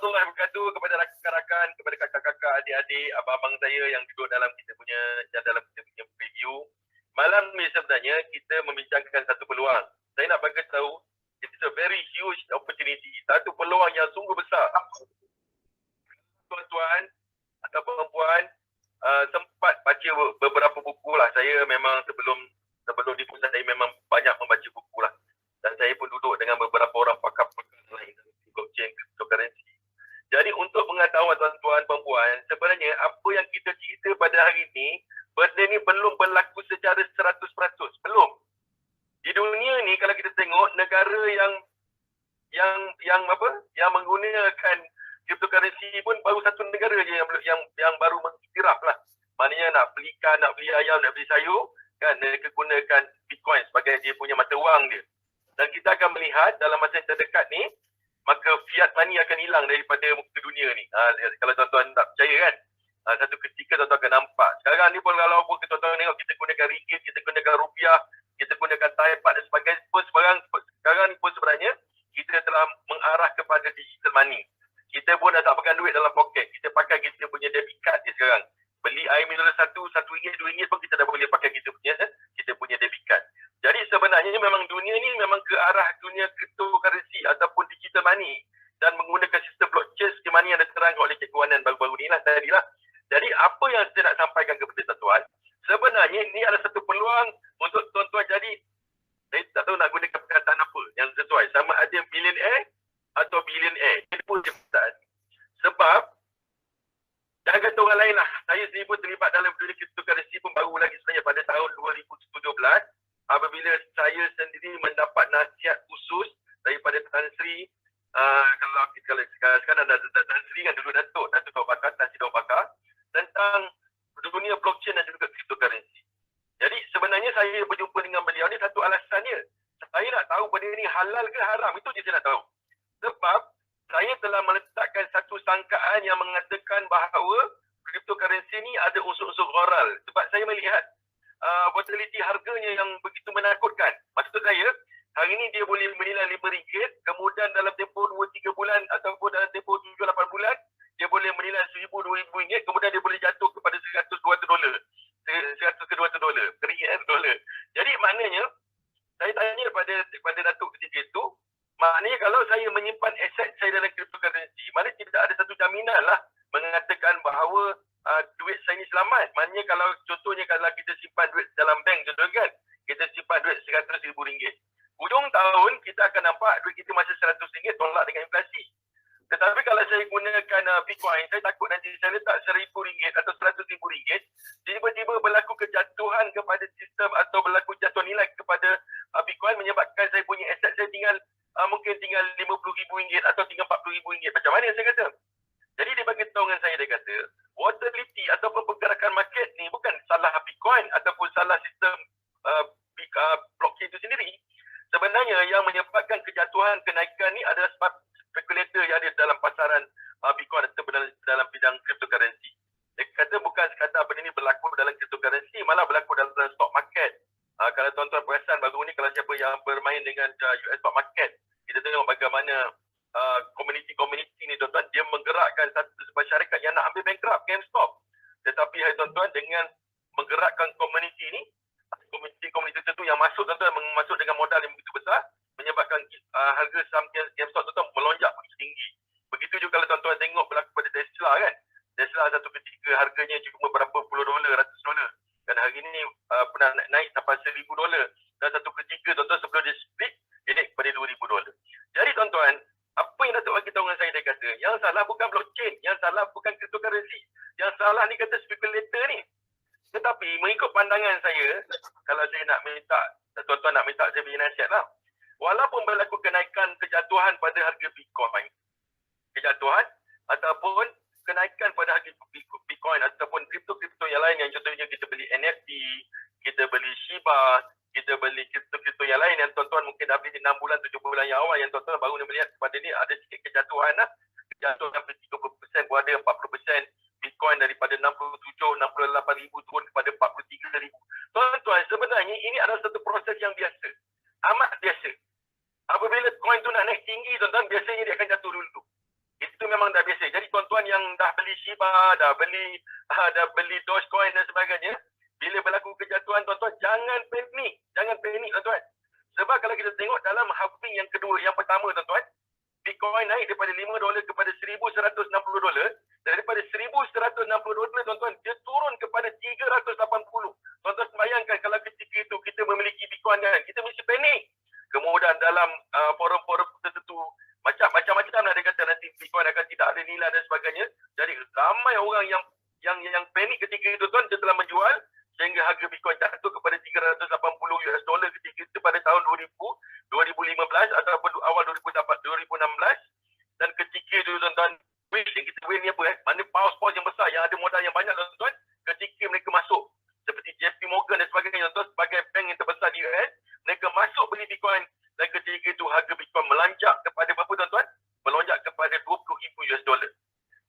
warahmatullahi wabarakatuh kepada rakan-rakan, kepada kakak-kakak, adik-adik, abang-abang saya yang duduk dalam kita punya preview. Malam ni sebenarnya kita membincangkan satu peluang. Saya nak bagi tahu, it's a very huge opportunity. Satu peluang yang sungguh besar. Tuan-tuan atau perempuan sempat baca beberapa buku lah. Saya memang sebelum di pusat saya memang banyak membaca buku lah. Dan saya pun duduk dengan beberapa orang pakar-pakar lain blockchain, cryptocurrency. Jadi untuk pengetahuan tuan-tuan perempuan, sebenarnya apa yang kita cerita pada hari ini, benda ni belum berlaku secara 100%. Belum. Di dunia ni kalau kita tengok negara yang menggunakan cryptocurrency pun baru satu negara je yang baru mengiktiraf lah. Maknanya nak beli ikan, nak beli ayam, nak beli sayur, kan mereka gunakan Bitcoin sebagai dia punya mata wang dia. Dan kita akan melihat dalam masa yang terdekat ni, maka fiat money akan hilang daripada muka dunia ni. Kalau tuan-tuan tak percaya kan, satu ketika tuan-tuan akan nampak. Sekarang ni pun kalau pun tuan-tuan tengok, kita gunakan ringgit, kita gunakan rupiah, kita gunakan Thai baht dan sebagainya. Sekarang ni pun sebenarnya kita telah mengarah kepada digital money. Kita pun dah tak pegang duit dalam poket. Kita pakai kita punya debit card ni sekarang. Beli air mineral RM1, RM2 pun kita dah boleh pakai kita punya debit card. Jadi sebenarnya memang dunia ni memang ke arah dunia cryptocurrency ataupun digital money dan menggunakan sistem blockchain seperti mana yang diterangkan oleh Cikgu Wanan baru-baru ni lah tadi lah. Jadi apa yang saya nak sampaikan kepada tuan-tuan, sebenarnya ini adalah satu peluang untuk tuan-tuan jadi, saya tak tahu nak gunakan perkataan apa yang sesuai, sama ada billionaire atau billionaire. Ini pun perkataan. Sebab jangan kata orang lain lah, saya sendiri pun terlibat dalam dunia cryptocurrency pun baru lagi sebenarnya pada tahun 2017 apabila saya sendiri mendapat nasihat khusus daripada Tan Sri. Kalau sekarang ada Tan Sri kan, dulu Datuk Bakar, Tan Sri Datuk Bakar, tentang dunia blockchain dan juga cryptocurrency. Jadi sebenarnya saya berjumpa dengan beliau ni satu alasannya. Saya nak tahu benda ni halal ke haram, itu je saya nak tahu. Sebab saya telah meletakkan satu sangkaan yang mengatakan bahawa cryptocurrency ni ada unsur-unsur moral. Sebab saya melihat volatility harganya yang begitu menakutkan. Maksud saya, hari ini dia boleh menilai RM5, kemudian dalam tempoh 2-3 bulan ataupun dalam tempoh 7-8 bulan, dia boleh menilai RM1,000-2,000, kemudian dia boleh jatuh kepada $100-200. $100-200. Jadi maknanya, saya tanya kepada Datuk ketika itu, maknanya kalau saya menyimpan aset saya dalam cryptocurrency, maknanya tidak ada satu jaminan lah mengatakan bahawa duit saya ni selamat. Maknanya kalau contohnya kalau kita simpan duit dalam bank contohnya kan, kita simpan duit RM100,000. Hujung tahun kita akan nampak duit kita masih RM100 tolak dengan inflasi. Tetapi kalau saya gunakan Bitcoin, saya takut nanti saya letak RM1,000 atau RM100,000, tiba-tiba berlaku kejatuhan kepada sistem atau berlaku jatuh nilai kepada Bitcoin menyebabkan saya punya aset saya mungkin tinggal RM50,000 atau tinggal RM40,000. Macam mana saya kata? Jadi dia bagi tahu dengan saya, dia kata volatility ataupun pergerakan market ni bukan salah Bitcoin ataupun salah sistem blockchain itu sendiri. Sebenarnya yang menyebabkan kejatuhan kenaikan ni adalah sebab spekulator yang ada dalam pasaran Bitcoin ataupun dalam bidang cryptocurrency. Dia kata bukan sekadar benda ni berlaku dalam cryptocurrency, malah berlaku dalam stock market. Kalau tuan-tuan perasan baru ni, kalau siapa yang bermain dengan US stock market, kita tengok bagaimana komuniti ni tuan-tuan, dia menggerakkan satu sebuah syarikat yang nak ambil bankrupt, GameStop. Tetapi hai tuan-tuan, dengan menggerakkan komuniti ni, komuniti tertentu yang masuk tuan-tuan, masuk dengan modal yang begitu besar, menyebabkan harga saham GameStop tuan-tuan melonjak begitu tinggi. Begitu juga kalau tuan-tuan tengok berlaku pada Tesla kan. Tesla satu ketika harganya cuma berapa puluh dolar, $100. Dan hari ini pernah naik sampai $1,000. Dan satu ketika tuan-tuan sebelum dia split, dia naik kepada $2,000. Jadi tuan-tuan, apa yang Datuk bagi tahu dengan saya, dia kata, yang salah bukan blockchain, yang salah bukan cryptocurrency. Yang salah ni kata spekulator ni. Tetapi mengikut pandangan saya, kalau saya nak minta, tuan-tuan nak minta saya beri nasihat lah. Walaupun berlaku kenaikan kejatuhan pada harga Bitcoin, kejatuhan ataupun kenaikan pada harga Bitcoin ataupun kripto-kripto yang lain, yang contohnya kita beli NFT, kita beli Shiba, kita beli kripto-kripto yang lain yang tuan-tuan mungkin dah beli 6 bulan, 7 bulan yang awal, yang tuan-tuan baru melihat kepada ni ada sikit kejatuhan lah. Jatuh sampai 30%, pun ada 40%. Bitcoin daripada 68 ribu turun kepada 43 ribu. Tuan-tuan, sebenarnya ini adalah satu proses yang biasa. Amat biasa. Apabila coin tu nak naik tinggi, tuan-tuan, biasanya dia akan jatuh dulu. Itu memang orang dah biasa. Jadi tuan-tuan yang dah beli Shiba, dah beli Dogecoin dan sebagainya, bila berlaku kejatuhan, tuan-tuan jangan panik. Jangan panik, tuan-tuan. Sebab kalau kita tengok dalam halving yang kedua, yang pertama, tuan-tuan, Bitcoin naik daripada $5 kepada $1,160. Daripada $1,160, tuan-tuan, dia turun kepada 380. Tuan-tuan bayangkan kalau ketika itu kita memiliki Bitcoin kan, kita mesti panik. Kemudian dalam forum-forum tertentu, macam-macam lah dia kata nanti Bitcoin akan tidak ada nilai dan sebagainya. Jadi ramai orang yang panik ketika itu, tuan, dia telah menjual sehingga harga Bitcoin jatuh kepada $380 ketika itu pada tahun 2015 ataupun awal 2016. Dan ketika itu, tuan-tuan, yang kita win ni apa mana paus-paus yang besar yang ada modal yang banyak, tuan-tuan, ketika mereka masuk seperti JP Morgan dan sebagainya, tuan-tuan, sebagai bank yang terbesar di US, mereka masuk beli Bitcoin dan ketika itu harga Bitcoin melonjak kepada berapa, tuan-tuan? Melonjak kepada $20,000.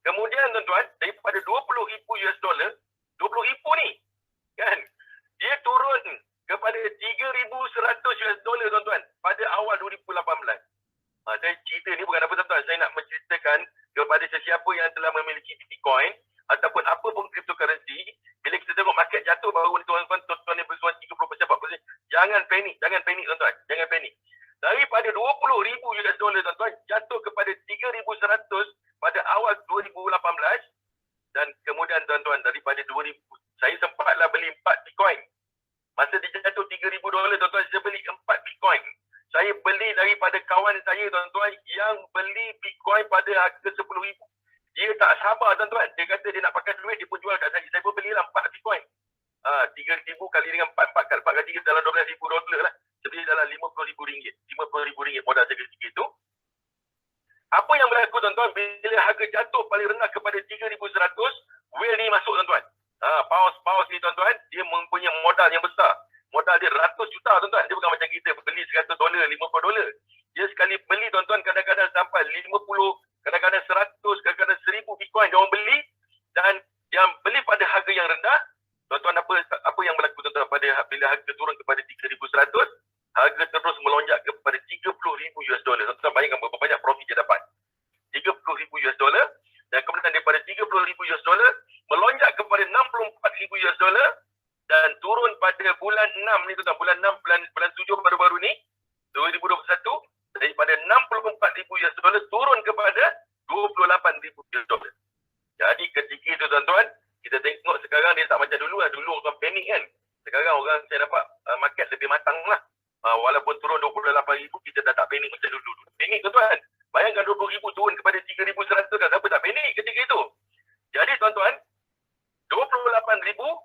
Kemudian, tuan-tuan, daripada $20,000, 20,000 ni kan, dia turun kepada $3,100, tuan-tuan, pada awal 2018. Saya cerita ni bukan apa, tuan-tuan, saya nak menceritakan kepada sesiapa yang telah memiliki Bitcoin ataupun apa pun cryptocurrency, bila kita tengok market jatuh baru ni, tuan-tuan yang bersuara 30%, 40%, jangan panik, tuan-tuan, jangan panik. Daripada $20,000, tuan-tuan, jatuh kepada 3,100 pada awal 2018. Dan kemudian, tuan-tuan, daripada 2000, saya sempatlah beli 4 Bitcoin. Masa dia jatuh $3,000, tuan-tuan, saya beli 4 Bitcoin. Saya beli daripada kawan saya, tuan-tuan, yang beli Bitcoin pada harga $10,000. Dia tak sabar, tuan-tuan. Dia kata dia nak pakai duit, dia pun jual kat saya. Saya pun belilah 4 Bitcoin. 3,000 kali dengan 4 kali 3 dalam $12,000 lah. Sebenarnya dalam RM50,000. RM50,000 modal saya ketika itu. Apa yang berlaku, tuan-tuan, bila harga jatuh paling rendah kepada 3,100, whale ni masuk, tuan-tuan. Paus ni, tuan-tuan, dia mempunyai modal yang besar. Modal dia ratus juta, tuan-tuan. Dia bukan macam kita beli $100, $50. Dia sekali beli, tuan-tuan, kadang-kadang sampai 50, kadang-kadang 100, kadang-kadang 1,000 Bitcoin dia orang beli. Dan yang beli pada harga yang rendah, tuan-tuan, apa yang berlaku, tuan-tuan, bila harga turun kepada 3,100, harga terus melonjak kepada $30,000. Tuan-tuan bayangkan berapa banyak profit dia dapat. $30,000. Dan kemudian daripada $30,000 melonjak kepada $64,000 dan turun pada bulan 6 ni, tuan-tuan, bulan 7 baru-baru ni 2021, daripada $64,000 turun kepada $28,000. Jadi ketika itu, tuan-tuan, kita tengok sekarang dia tak macam dulu lah. Dulu orang panik kan. Sekarang orang saya dapat market lebih matang lah. Walaupun turun 28,000, kita dah tak panik macam dulu. Panik, tuan-tuan. Bayangkan 20,000 turun kepada 3,100, dah siapa tak panik ketika itu. Jadi, tuan-tuan, 28,000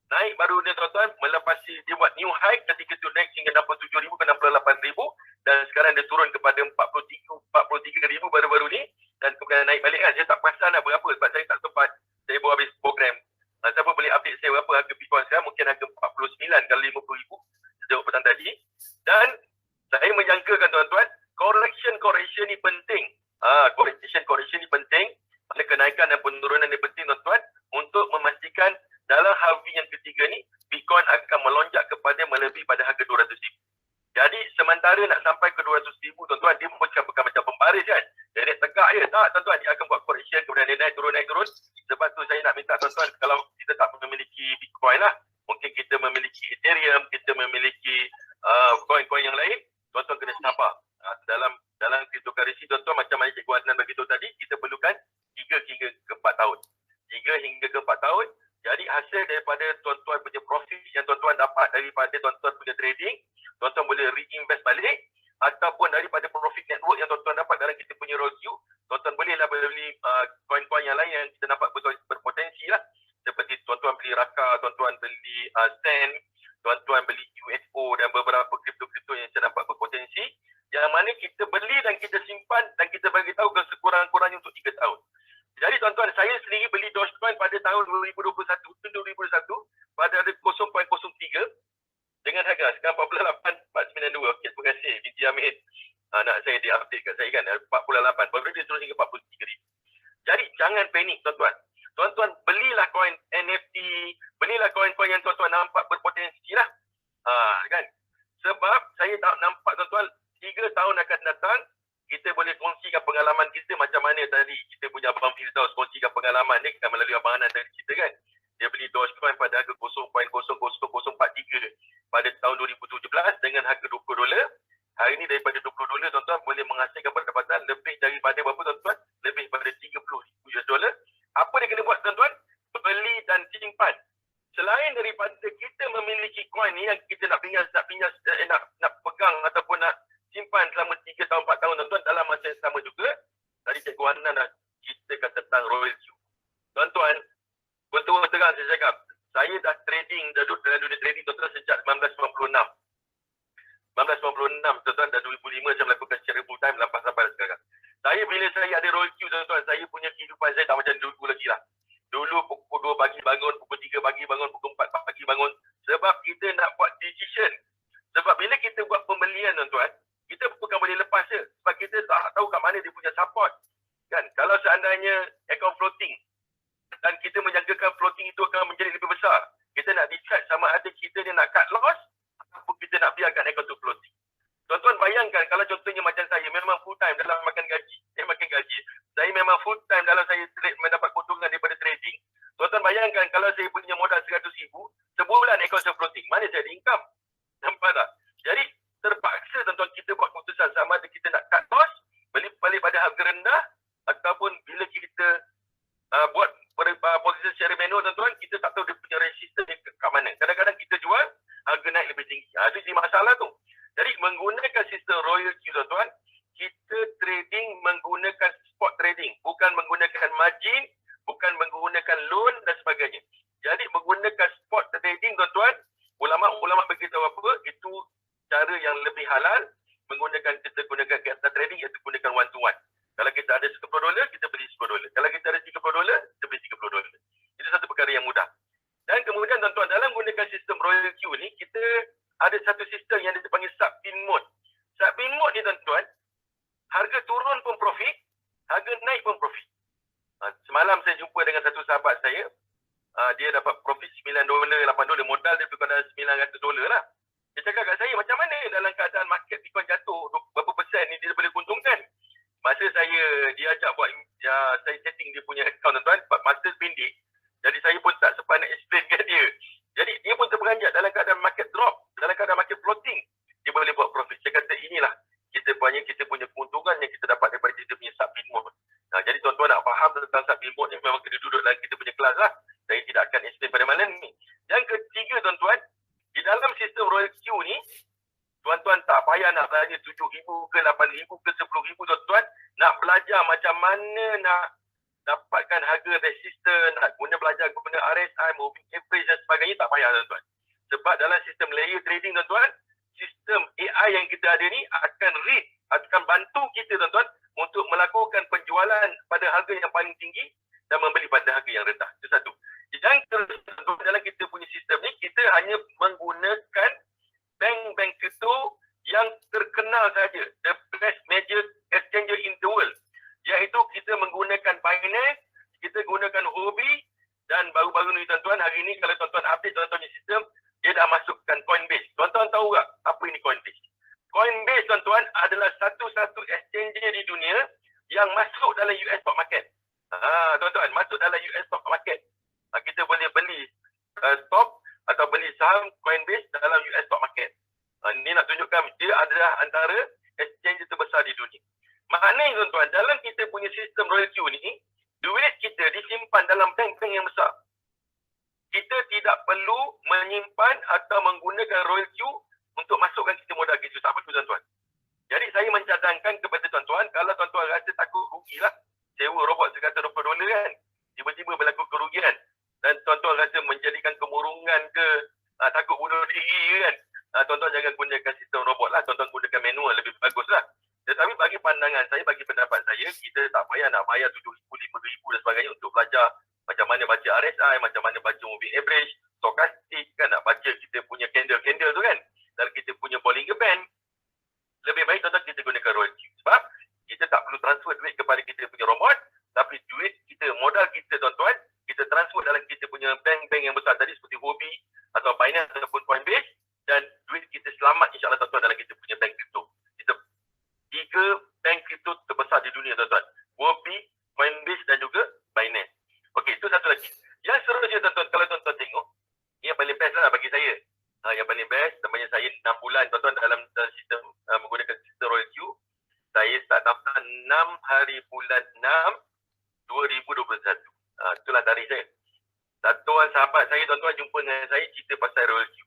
naik baru ni, tuan-tuan, melepasi dia buat new high ketika itu naik hingga 67,000 ke 68,000 dan sekarang dia turun kepada 43,000 baru-baru ni dan kemudian naik balik kan. Saya tak perasan dah berapa sebab saya tak sempat, saya baru habis program. Siapa boleh update saya berapa harga Bitcoin sekarang? Mungkin harga 49 kali 50,000 sejauh petang tadi. Dan saya menjangkakan, tuan-tuan, correction ni penting. Correction ni penting. Ada kenaikan dan penurunan ni penting, tuan-tuan, untuk memastikan dalam halving yang ketiga ni Bitcoin akan melonjak kepada melebihi pada harga 200,000. Jadi sementara nak sampai ke 200,000, tuan-tuan, dia bukan macam pembaris kan. Dia naik tegak je. Tak, tuan-tuan, dia akan buat correction, kemudian dia naik turun. Sebab tu saya nak minta, tuan-tuan, kalau kita tak memiliki Bitcoin lah, mungkin kita memiliki Ethereum, kita memiliki coin-coin yang lain, tuan-tuan kena sabar. Dalam cryptocurrency, tuan-tuan, macam mana Cikgu Adnan beritahu tadi, kita perlukan 3 hingga ke 4 tahun. 3 hingga ke 4 tahun. Jadi hasil daripada tuan-tuan punya profit yang tuan-tuan dapat daripada tuan-tuan punya trading, tuan-tuan boleh reinvest balik, ataupun daripada profit network yang tuan-tuan dapat dalam kita punya roadshow, tuan-tuan bolehlah beli coin-coin yang lain yang kita dapat berpotensi lah. Seperti tuan-tuan beli Raka, tuan-tuan beli Stand, tuan-tuan beli UFO dan beberapa kripto-kripto yang saya dapat berpotensi, yang mana kita beli dan kita simpan dan kita bagi tahu ke sekurang-kurangnya untuk 3 tahun. Jadi, tuan-tuan, saya sendiri beli Dogecoin pada tahun 2021 pada harga 0.03 dengan harga sekarang 48,492. Okey, terima kasih Binti Amin. Nak saya di-update kat saya kan 48, baru dia turun hingga 43,000. Jadi jangan panik, tuan-tuan. Tuan-tuan belilah coin NFT, belilah coin-coin yang tuan-tuan nampak berpotensi lah. Kan? Sebab saya tak nampak, tuan-tuan, 3 tahun akan datang kita boleh kongsikan pengalaman kita macam mana tadi kita punya Abang Firdaus kongsikan pengalaman ni kan melalui Abang Anan dari kita kan. Dia beli Dogecoin pada harga 0.00043 pada tahun 2017 dengan harga $20. Hari ini daripada $20 tuan-tuan boleh menghasilkan pendapatan lebih daripada berapa tuan-tuan? Lebih pada $30,000. Apa dia kena buat tuan-tuan? Beli dan simpan. Selain daripada kita memiliki coin ni yang kita nak pegang ataupun nak simpan selama 3 tahun 4 tahun tuan-tuan, dalam masa yang sama juga tadi Cikgu Hanan dah ceritakan tentang Royal Q. Tuan-tuan, betul terang saya cakap, saya dah trading dalam dunia trading tuan-tuan sejak 1996 tuan-tuan, dan 2005 saya melakukan secara full time sampai sekarang. Saya bila saya ada Royal Q tuan-tuan, saya punya kehidupan saya tak macam dulu lagi lah. Dulu pukul 2 pagi bangun, pukul 3 pagi bangun, pukul 4 pagi bangun. Sebab kita nak buat decision. Sebab bila kita buat pembelian tuan-tuan, kita bukan boleh lepas je. Sebab kita tak tahu kat mana dia punya support. Kan? Kalau seandainya account floating dan kita menjangkakan floating itu akan menjadi lebih besar, kita nak decide sama ada kita ni nak cut loss ataupun kita nak biarkan account tu floating. Tuan-tuan bayangkan kalau contohnya macam saya memang full time dalam makan gaji. Saya memang full time dalam saya trade, mendapat keuntungan daripada trading. Tuan-tuan bayangkan kalau saya punya modal 100,000, sebulan account saya floating, mana saya ada income? Nampak tak? Jadi terpaksa tuan-tuan kita buat keputusan sama ada kita nak cut loss, balik pada harga rendah, ataupun bila kita buat posisi secara manual tuan-tuan, kita tak tahu dia punya resistance kat mana. Kadang-kadang kita jual, harga naik lebih tinggi. Itu jadi masalah tu. Jadi menggunakan sistem Royal Q tuan-tuan, kita trading menggunakan spot trading, bukan menggunakan margin, bukan menggunakan loan dan sebagainya. Jadi menggunakan spot trading tuan-tuan, ulama' beritahu apa, itu cara yang lebih halal. Kita gunakan capital trading, iaitu gunakan one to one. Kalau kita ada $10, kita beli $10. Kalau kita ada $30, kita beli $30. Itu satu perkara yang mudah. Dan kemudian tuan-tuan, dalam gunakan sistem Royal Q ni, kita ada satu sistem yang dipanggil sub-pin mode. Sub-pin mode ni tuan-tuan, harga turun pun profit, harga naik pun profit. Semalam saya jumpa dengan satu sahabat saya, dia dapat profit $9, $8, modal dia lebih pada $900 lah. Dia cakap kat saya, macam mana dalam keadaan market Bitcoin jatuh, berapa persen ni dia boleh untungkan? Masa dia ajak buat, saya setting dia punya account tuan-tuan, masa pendek. Jadi saya pun tak sempat nak explain kat dia. Jadi dia pun terperanjat dalam keadaan market drop, dalam keadaan market floating, dia boleh buat profit. Saya kata inilah kita punya keuntungan yang kita dapat daripada kita punya sub-pin mode. Jadi tuan-tuan nak faham tentang sub-pin mode ni, memang kena duduk dalam kita punya kelas lah. Saya tidak akan explain pada malam ni. Yang ketiga tuan-tuan, di dalam sistem Royal Q ni, tuan-tuan tak payah nak belanja 7,000 ke 8,000 ke 10,000 tuan-tuan. Nak belajar macam mana nak dapatkan harga resistant, nak belajar guna RSI, moving average dan sebagainya, tak payah tuan-tuan. Sebab dalam sistem layer trading tuan-tuan, sistem AI yang kita ada ni akan bantu kita tuan-tuan untuk melakukan penjualan pada harga yang paling tinggi dan membeli pada harga yang rendah. Itu satu. Yang kedua, dalam kita punya sistem ni, kita hanya menggunakan bank-bank kripto yang terkenal saja, the best major exchanger in the world, iaitu kita menggunakan Binance, kita gunakan Huobi, dan baru-baru ni tuan-tuan, hari ni kalau tuan-tuan update tuan-tuan punya sistem, dia dah masukkan Coinbase. Tuan-tuan tahu tak apa ini Coinbase? Coinbase tuan-tuan adalah satu-satu exchanger di dunia yang masuk dalam US stock market. Tuan-tuan, masuk dalam US stock market. Kita boleh beli stock atau beli saham Coinbase dalam US stock market. Ini nak tunjukkan dia adalah antara exchange terbesar di dunia. Maknanya tuan-tuan, dalam kita punya sistem Royal Q ni, duit kita disimpan dalam bank-bank yang besar. Kita tidak perlu menyimpan atau menggunakan Royal Q untuk masukkan kita modal kita. Tak perlu tuan-tuan. Jadi saya mencadangkan kepada tuan-tuan, kalau tuan-tuan rasa takut rugilah, sewa robot sekata $20 kan, tiba-tiba berlaku kerugian, dan tuan-tuan rasa menjadikan kemurungan ke, takut bunuh diri kan, tuan-tuan jangan gunakan sistem robot lah, tuan-tuan gunakan manual, lebih bagus lah. Tetapi bagi pandangan saya, bagi pendapat saya, kita tak payah nak bayar 7,000, 5,000 dan sebagainya untuk belajar macam mana baca RSI, macam mana baca moving average, stochastic kan, nak baca kita punya candle tu kan, dan kita punya Bollinger Band. Lebih baik tuan-tuan kita gunakan Royal Q. Sebab kita tak perlu transfer duit kepada kita punya robot, tapi duit kita, modal kita tuan-tuan, kita transfer dalam kita punya bank-bank yang besar tadi seperti Huobi atau Binance ataupun Coinbase, dan duit kita selamat insyaAllah tuan-tuan dalam kita punya bank kripto. Kita 3 bank kripto terbesar di dunia tuan-tuan. Huobi, bulan 6 2021. Itulah tarikh saya. Satu orang sahabat saya tuan-tuan jumpa dengan saya cerita pasal Royal Q.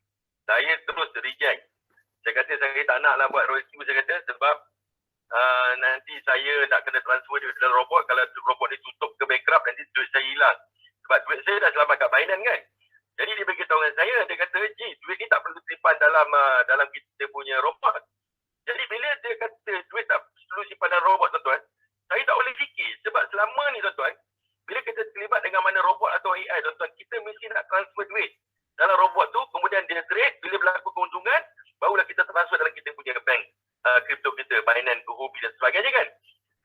Saya terus reject. Saya kata saya tak naklah buat Royal Q, saya kata, sebab nanti saya nak kena transfer duit dalam robot. Kalau robot ni tutup ke bankrupt, nanti duit saya hilang. Sebab duit saya dah selamat kat Binance kan. Jadi dia beritahu dengan saya, dia kata, duit ni tak perlu simpan dalam kita punya robot. Jadi bila dia kata duit tak perlu simpan dalam robot tuan-tuan, saya tak boleh fikir. Sebab selama ni tuan-tuan, bila kita terlibat dengan mana robot atau AI tuan-tuan, kita mesti nak transfer duit dalam robot tu, kemudian dia trade, bila berlaku keuntungan, barulah kita transfer dalam kita punya bank kripto kita, Binance, Huobi dan sebagainya kan.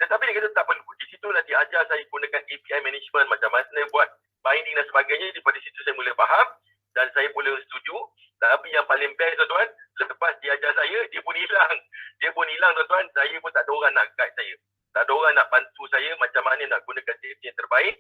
Tetapi dia kata tak perlu. Di situ nanti ajar saya gunakan API management, macam mana buat binding dan sebagainya. Daripada situ saya mula faham dan saya mula setuju. Tapi yang paling best tuan-tuan, lepas dia ajar saya, dia pun hilang. Dia pun hilang tuan-tuan, saya pun tak ada orang nak guide saya. Tak ada orang nak bantu saya macam mana nak gunakan safety yang terbaik.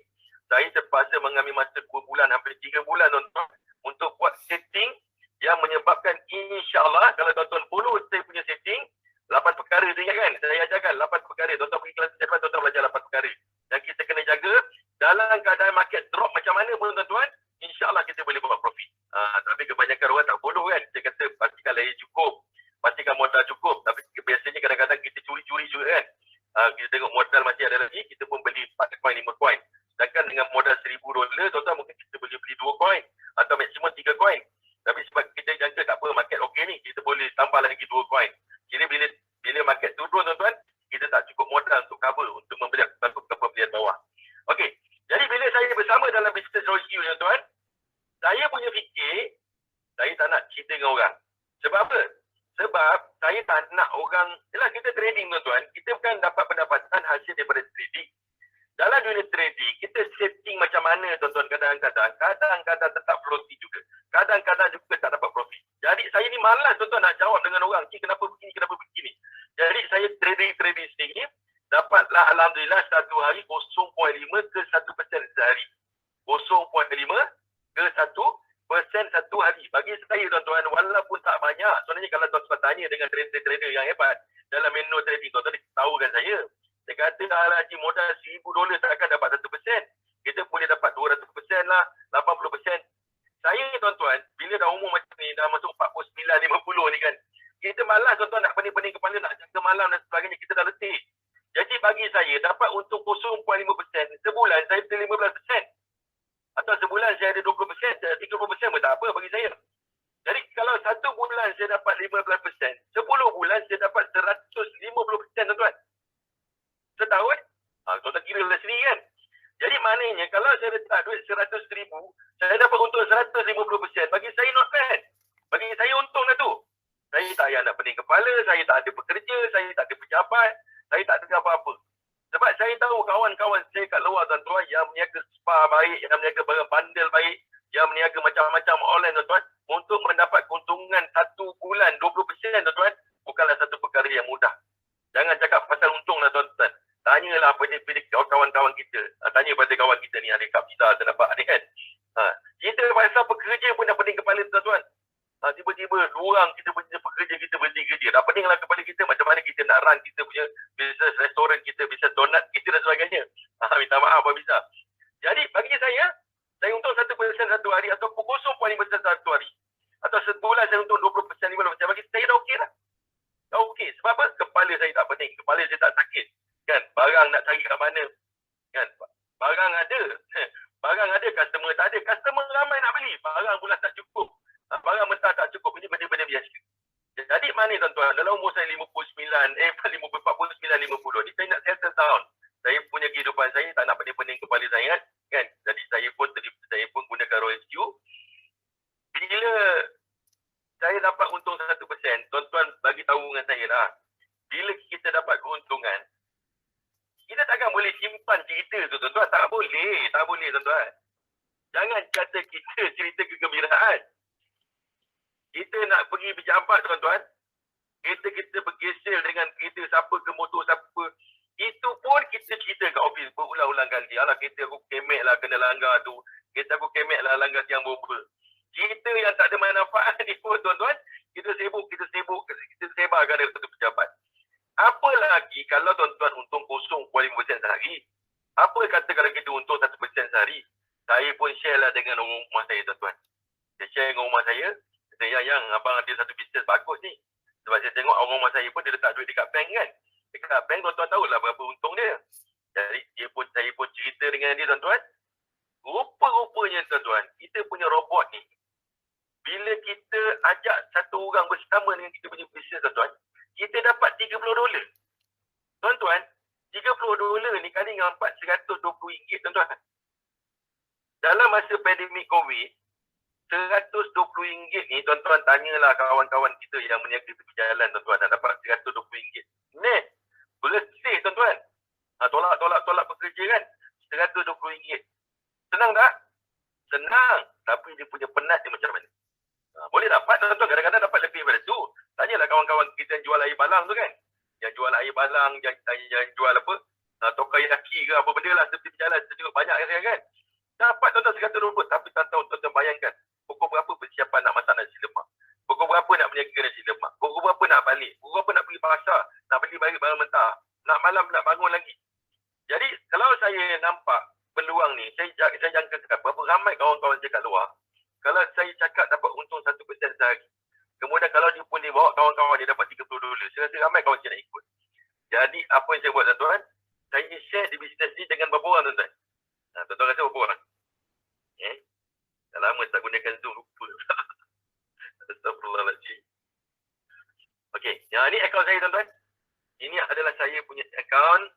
Saya terpaksa mengambil masa 2 bulan, hampir 3 bulan tuan-tuan, untuk buat setting yang menyebabkan insyaAllah kalau tuan-tuan follow saya punya setting, 8 perkara tu ingat kan? Saya ajarkan 8 perkara. Tuan-tuan pergi kelas depan, tuan-tuan belajar 8 perkara. Dan kita kena jaga dalam keadaan market drop macam mana pun tuan-tuan, insyaAllah kita boleh buat profit. Tapi kebanyakan orang tak follow kan. Dia kata pastikan layer cukup, pastikan modal cukup. Tapi biasanya kadang-kadang kita curi-curi juga kan. Kita tengok modal masih ada lagi, kita pun beli 4 coin, 5 coin. Sedangkan dengan modal $1,000, tuan-tuan mungkin kita boleh beli 2 coin atau maksimum 3 coin. Tapi sebab kita jaga tak apa, market okey ni, kita boleh tambah lagi 2 coin. Jadi bila market turun tuan-tuan, kita tak cukup modal untuk cover, untuk membeli ke pembelian bawah. Okey, jadi bila saya bersama dalam bisnes Royal Q tuan-tuan, saya punya fikir, saya tak nak cerita dengan orang. Sebab apa? Sebab saya tak nak orang, yelah kita trading tuan-tuan, kita bukan dapat pendapatan hasil daripada trading. Dalam dunia trading, kita setting macam mana tuan-tuan, kadang-kadang tetap floating juga. Kadang-kadang juga tak dapat profit. Jadi saya ni malas tuan-tuan nak jawab dengan orang, kenapa begini. Jadi saya trading sendiri, dapatlah alhamdulillah satu hari 0.5 ke 1% sehari. 0.5 ke 1% satu hari. Bagi saya tuan-tuan, walaupun tak banyak, sebenarnya kalau tuan-tuan tanya dengan trader-trader yang hebat dalam manual trading, tuan-tuan tahu kan saya. Saya kata Haji modal $1,000 takkan dapat 1%. Kita boleh dapat 200% lah, 80%. Saya tuan-tuan, bila dah umur macam ni, dah masuk 49, 50 ni kan, kita malas tuan-tuan nak pening-pening kepala, nak jaga malam dan sebagainya, kita dah letih. Jadi bagi saya, dapat untung 0.5%, sebulan saya ada 15%. Atau sebulan saya ada 20%, 30% pun tak apa bagi saya. Jadi kalau satu bulan saya dapat 15%, 10 bulan saya dapat 150% tuan-tuan. Setahun, tuan-tuan kira lah sendiri kan. Jadi maknanya kalau saya letak duit 100,000, saya dapat untung 150%. Bagi saya not bad. Bagi saya untung lah tu. Saya tak payah nak pening kepala, saya tak ada pekerja, saya tak ada pejabat, saya tak ada apa-apa. Sebab saya tahu kawan-kawan saya kat luar tuan-tuan yang meniaga spa baik, yang meniaga barang bandel baik, yang meniaga macam-macam online tuan-tuan, untuk mendapat keuntungan satu bulan 20% tuan-tuan, bukanlah satu perkara yang mudah. Jangan cakap pasal untung lah tuan-tuan. Tanyalah pada kawan-kawan kita. Tanya pada kawan kita ni, adik Kak Pisa, nampak ni kan. Kita pasal pekerja pun dah pening kepala tuan-tuan. Tiba-tiba orang kita punya pekerja, kita berhenti kerja. Dah peninglah kepala kita macam mana kita nak run kita punya bisnes restoran kita, bisnes donat kita dan sebagainya. Minta maaf Pak Pisa. Jadi bagi saya untung 1% satu hari atau 0.5% satu hari. Atau sebulan saya untung 20%, 15%. Bagi saya dah okey lah. Dah okey. Sebab apa? Kepala saya tak pening. Kepala saya tak sakit. Kan? Barang nak cari kat mana? Kan? Barang ada. Barang ada, customer tak ada. Customer ramai nak beli. Barang pula tak cukup. Barang mentah tak cukup. Ini benda-benda biasa. Jadi mana tuan-tuan? Dalam umur saya 49, 49, 50 ni, saya nak settle down. Saya punya kehidupan saya, tak nak pening-pening kepala saya kan. Jadi saya pun gunakan Royal Q. Bila saya dapat untung 1%, tuan-tuan bagi tahu dengan saya lah. Bila kita dapat keuntungan, kita takkan boleh simpan cerita tu tuan-tuan. Tak boleh tuan-tuan. Jangan kata kita cerita kegembiraan. Kita nak pergi berjampak tuan-tuan. Kita bergesel dengan kereta siapa ke motor siapa. Itu pun kita cerita kat office berulang-ulang kali. Alah kereta aku kemek lah kena langgar tu. Kereta aku kemek lah langgar tiang bomba. Cerita yang tak ada manfaat ni pun tuan-tuan. Kita sebarkan dari satu pejabat. Apa lagi kalau tuan-tuan untung 0.5% sehari? Apa kata kalau kita untung 1% sehari? Saya pun share lah dengan orang rumah saya, tuan-tuan. Saya share dengan rumah saya, kata, yang abang ada satu bisnes bagus ni. Sebab saya tengok orang rumah saya pun dia letak duit dekat bank kan. Dekat bank tuan-tuan tahulah berapa untung dia. Jadi saya pun cerita dengan dia, tuan-tuan. Rupa-rupanya, tuan-tuan, kita punya robot ni, bila kita ajak satu orang bersama dengan kita punya bisnes, tuan-tuan, kita dapat $30. Tuan-tuan, $30 ni kali dengan RM420, tuan-tuan. Dalam masa pandemik COVID, RM120 ni, tuan-tuan tanyalah kawan-kawan kita yang berniaga tepi jalan, tuan-tuan, dah dapat RM120. Net, bersih, tuan-tuan. Tolak pekerja kan, RM120. Senang tak? Senang. Tapi dia punya penat dia macam mana? Boleh dapat, tuan-tuan. Kadang-kadang dapat lebih daripada tu. Tanyalah kawan-kawan kita yang jual air balang tu kan. Yang jual air balang, yang jual apa? Tokayaki ke apa benda lah. Tepi jalan, kita tengok banyak kan. Dapat, tuan-tuan, RM120. Tapi tuan-tuan bayangkan. Pukul berapa persiapan nak masak nasi lemak? Pukul berapa nak berniaga nasi lemak? Pukul berapa nak balik? Pukul berapa nak pergi pasar? Nak beli barang mentah? Nak malam nak bangun lagi? Jadi, kalau saya nampak peluang ni, saya jangka berapa ramai kawan-kawan saya kat luar. Kalau saya cakap dapat untung 1% sehari, kemudian kalau dia pun dia bawa kawan-kawan dia dapat $30, saya rasa ramai kawan saya nak ikut. Jadi apa yang saya buat, tuan-tuan, saya share di bisnes ni dengan berapa orang, tuan-tuan? Tuan-tuan rasa berapa orang? Dah lama tak gunakan Zoom, lupa. Astagfirullahaladzim. Okey, yang ni akaun saya, tuan-tuan. Ini adalah saya punya akaun.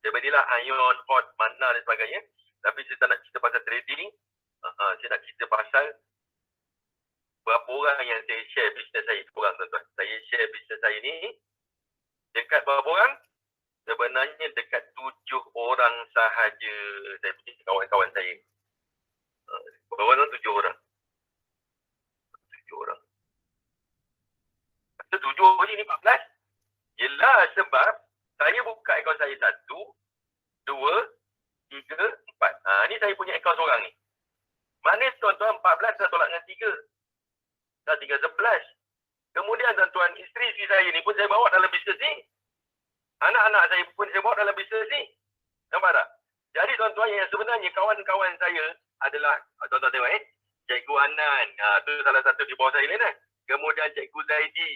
Saya berilah Ion, Hot, Mana dan sebagainya. Tapi saya tak nak cerita pasal trading. Saya nak cerita pasal berapa orang yang saya share bisnes saya. Orang, tuan-tuan. Saya share bisnes saya ni dekat berapa orang? Sebenarnya dekat 7 orang sahaja. Saya punya kawan-kawan saya. Berapa orang? 7 orang. 7 orang. 7 ni 14? Yelah, sebab saya buka akaun saya 1, 2, 3, 4. Ni saya punya akaun seorang ni. Manis, tuan-tuan, 14 dah tolak dengan 3. Dah tinggal 11. Kemudian, tuan-tuan, isteri saya ni pun saya bawa dalam bisnes ni. Anak-anak saya pun saya bawa dalam bisnes ni. Nampak tak? Jadi, tuan-tuan, yang sebenarnya kawan-kawan saya adalah, tuan-tuan tengok Cikgu Anan. Tu salah satu di bawah saya ni. Kemudian Cikgu Zaidi.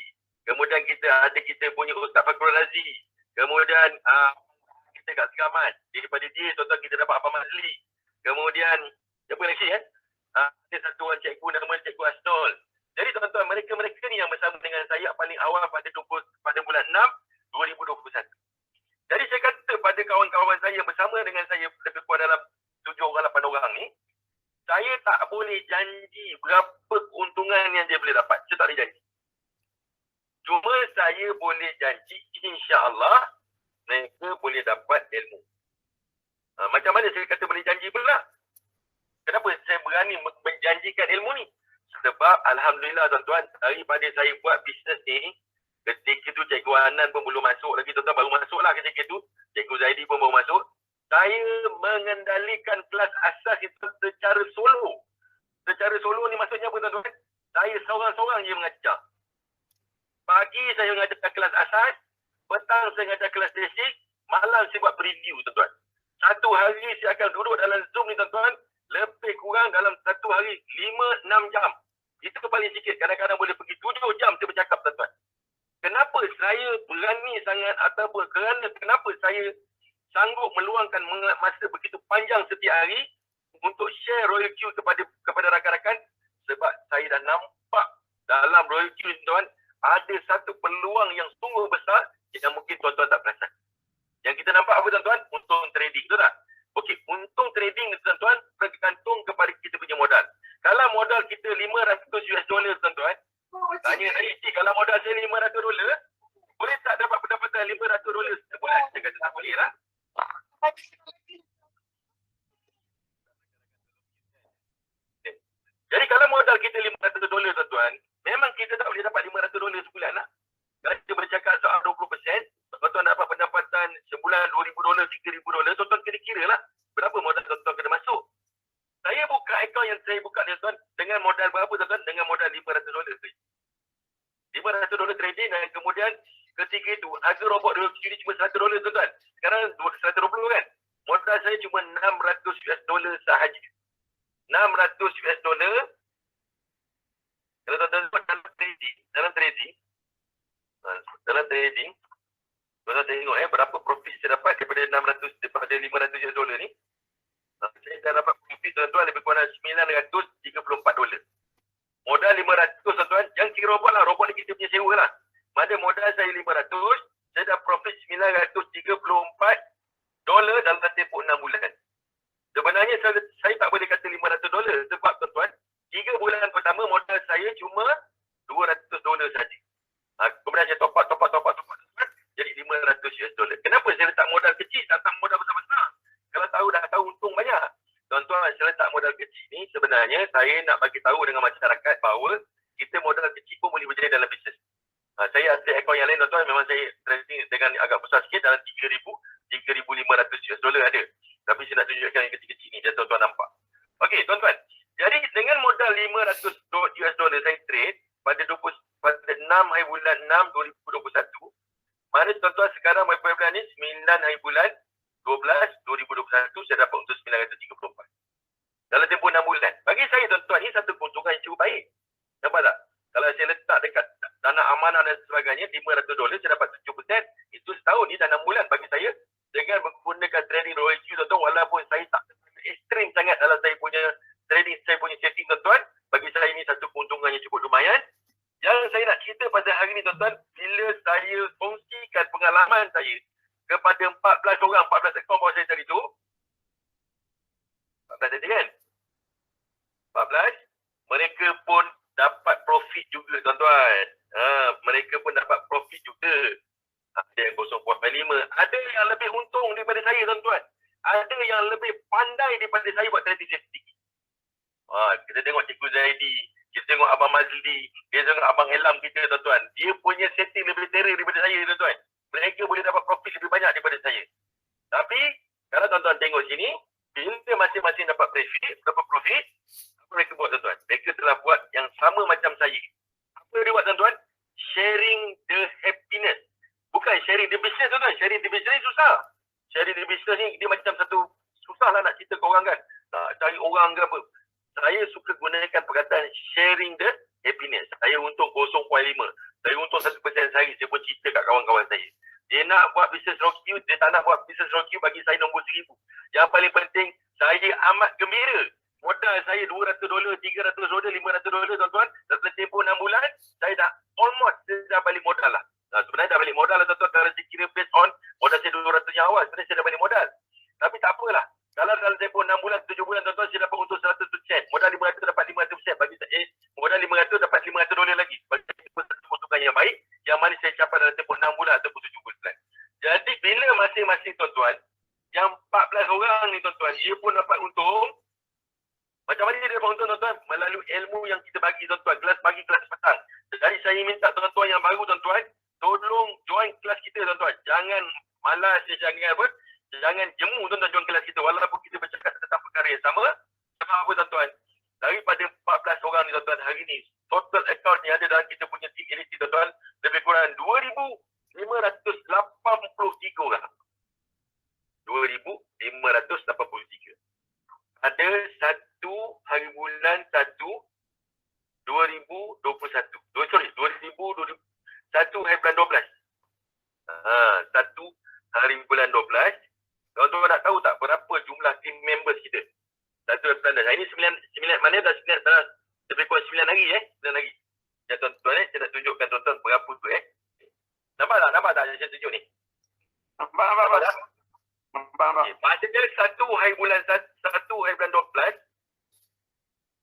Kemudian kita punya Ustaz Fakrul Razi. Kemudian kita kat Sekamat. Daripada dia, tuan-tuan, kita dapat Abang Mazli. Kemudian, siapa lagi ada satu orang cikgu nama Cikgu Asnol. Jadi, tuan-tuan, mereka-mereka ni yang bersama dengan saya paling awal pada bulan 6, 2021. Jadi, saya kata pada kawan-kawan saya bersama dengan saya lebih kurang dalam 7 orang, 8 orang ni, saya tak boleh janji berapa keuntungan yang dia boleh dapat. Saya tak boleh janji. Cuma saya boleh janji, insya-Allah mereka boleh dapat ilmu. Macam mana saya kata boleh janji pula? Kenapa saya berani menjanjikan ilmu ni? Sebab Alhamdulillah, tuan-tuan, daripada saya buat bisnes ni, ketika tu Cikgu Anan pun belum masuk lagi, tuan-tuan, baru masuk lah ketika tu. Cikgu Zaidi pun baru masuk. Saya mengendalikan kelas asas itu secara solo. Secara solo ni maksudnya apa, tuan-tuan? Saya seorang-seorang je mengajar. Pagi saya mengajar kelas asas, petang saya mengajar kelas basic, malam saya buat preview, tuan-tuan. Satu hari saya akan duduk dalam Zoom ni, tuan-tuan, lebih kurang dalam satu hari 5-6 jam. Itu paling sikit. Kadang-kadang boleh pergi 7 jam saya bercakap, tuan-tuan. Kenapa saya berani sangat ataupun kenapa saya sanggup meluangkan masa begitu panjang setiap hari untuk share Royal Q kepada rakan-rakan? Sebab saya dah nampak dalam Royal Q, tuan, ada satu peluang yang sungguh besar yang mungkin tuan-tuan tak perasan. Yang kita nampak apa, tuan-tuan? Untung trading, betul tak? Okey, untung trading, tuan-tuan, bergantung kepada kita punya modal. Kalau modal kita $500, tuan-tuan, tanya saya, kalau modal saya $500, boleh tak dapat pendapatan $500 sebulan? Saya kata tak boleh lah. Jadi kalau modal kita $500, tuan-tuan, memang kita tak boleh dapat $500 sebulan lah. Kalau kita bercakap soal 20%, tuan-tuan dapat pendapatan sebulan $2,000, $3,000, tuan-tuan kira-kira lah berapa modal tuan-tuan kena masuk. Saya buka akaun yang saya buka ni, tuan, dengan modal berapa, tuan-tuan? Dengan modal $500. $500 trading, dan kemudian ketika itu harga robot WQ ni cuma $100 tuan-tuan. Sekarang $120 kan. Modal saya cuma $600 sahaja. $600. Kalau tuan-tuan dalam trading, tuan-tuan tengok berapa profit saya dapat daripada $500 ni. Saya dah dapat profit tuan-tuan lebih kurang $934. Modal $500 tuan-tuan, yang kira robot lah, robot ni kita punya sewa lah. Mana modal saya $500, saya dah profit $934 dalam tempoh 6 bulan. Sebenarnya saya tak boleh kata $500 sebab tuan-tuan, 3 bulan pertama modal saya cuma $200 saja. Kemudian saya top up jadi $500. Kenapa saya letak modal kecil, tak letak modal besar-besar? Kalau dah tahu untung banyak. Tuan-tuan, saya letak modal kecil ni sebenarnya saya nak bagi tahu dengan masyarakat bahawa kita modal kecil pun boleh berjaya dalam bisnes. Saya ada akaun yang lain tuan-tuan, memang saya trading dengan agak besar sikit dalam $3,500 ada. Tapi saya nak tunjukkan yang kecil-kecil ni, jadi tuan-tuan nampak. Okey tuan-tuan, jadi dengan modal $500 saya trade pada 6 hari bulan 6 2021. Mana tuan-tuan sekarang bulan ni 9 hari bulan 12 2021 saya dapat untuk $934. Dalam tempoh 6 bulan. Bagi saya tuan-tuan, ini satu keuntungan yang cukup baik. Nampak tak? Kalau saya letak dekat dana amanah dan sebagainya $500 saya dapat 7%, itu setahun ni dah 6 bulan bagi saya. Dengan menggunakan trading ROIQ tuan-tuan, walaupun saya tak ekstrim sangat dalam saya punya trading, saya punya setting tuan-tuan, bagi saya ini satu keuntungan yang cukup lumayan. Yang saya nak cerita pada hari ini tuan-tuan, bila saya kongsikan pengalaman saya kepada 14 ekor bawah saya tadi tu, 14 tadi kan? 14, mereka pun dapat profit juga tuan-tuan. Mereka pun dapat profit juga. Ada yang 0.5, ada yang lebih untung daripada saya tuan-tuan. Ada yang lebih pandai daripada saya buat trading safety. Kita tengok Cikgu Zaidi, kita tengok Abang Mazli, kita tengok Abang Elam kita tuan-tuan. Dia punya setting lebih terror daripada saya tuan-tuan. Mereka boleh dapat profit lebih banyak daripada saya. Tapi, kalau tuan-tuan tengok sini, bila masing-masing dapat profit, apa mereka buat tuan-tuan? Mereka telah buat yang sama macam saya. Apa dia buat tuan-tuan? Sharing the happiness. Bukan sharing the business tuan-tuan. Sharing the business ni susah. Sharing the business ni dia macam satu, susah lah nak cerita ke orang kan. Nak cari orang ke apa. Saya suka gunakan perkataan sharing the happiness. Saya untung 0.5. Saya untung 1% sehari. Saya pun cerita kat kawan-kawan saya. Dia nak buat business ROQ, dia tak nak buat business ROQ, bagi saya nombor 1,000. Yang paling penting, saya amat gembira. Modal saya $200, $300, $500 tuan-tuan. Dalam tempoh 6 bulan, saya dah almost dah balik modal lah. Sebenarnya dah balik modal lah tuan-tuan. Kalau saya kira based on modal saya 200 yang awal, sebenarnya saya dah balik modal. Tapi tak apalah. Kalau dalam tempoh 6 bulan, 7 bulan tuan-tuan, saya dapat untung 100%. Modal 500 dapat 500%. Bagi saya, modal 500 dapat $500 lagi. Bagi saya itu satu keuntungan yang baik, yang mana saya capai dalam tempoh 6 bulan ataupun 7 bulan. Jadi bila masing-masing tuan-tuan, yang 14 orang ni tuan-tuan, dia pun dapat untung. Macam mana dia dapat untung tuan-tuan? Melalui ilmu yang kita bagi tuan-tuan, kelas pagi, kelas petang. Jadi saya minta tuan-tuan yang baru tuan-tuan, tolong join kelas kita tuan-tuan. Jangan malas, jangan jemu tuan-tuan join kelas kita walaupun kita bercakap tentang perkara yang sama. Sebab apa tuan-tuan? Daripada 14 orang ni tuan-tuan hari ni, total account yang ada dalam kita punya team elite tuan-tuan, lebih kurang 2,583 orang. 2,583. Ada 1 hari bulan 1 2021. 1 hari bulan 12. 1 hari bulan 12. Tuan-tuan nak tahu tak berapa jumlah team members kita? 1 hari bulan 12. Ini 9 mana dah 9 dah lebih kurang 9 hari 9 hari. Ya tuan-tuan saya nak tunjukkan tuan-tuan berapa tu Nampak tak saya tunjuk ni? Nampak tak? Nampak. Maksudnya 1 hari bulan 12. 1 hari bulan 12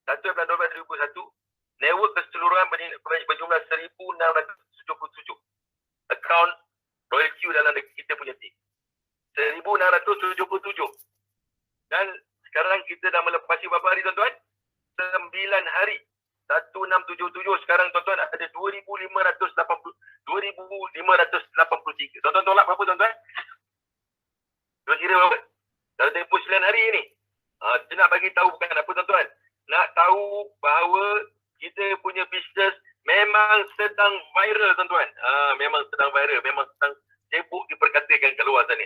2021, network keseluruhan berjumlah 1,677 akaun ROIQ dalam kita punya team. 1,677. Dan sekarang kita dah melepasi berapa hari tuan-tuan? 9 hari. 1,677 sekarang tuan-tuan ada 2,583. Tuan-tuan tolak berapa tuan-tuan? Tuan kira berapa? Dalam tempoh 9 hari ni. Saya nak bagi tahu bukan apa tuan-tuan. Nak tahu bahawa kita punya bisnes memang sedang viral tuan-tuan. Memang sedang viral, memang sedang sibuk diperkatakan kat luar sana.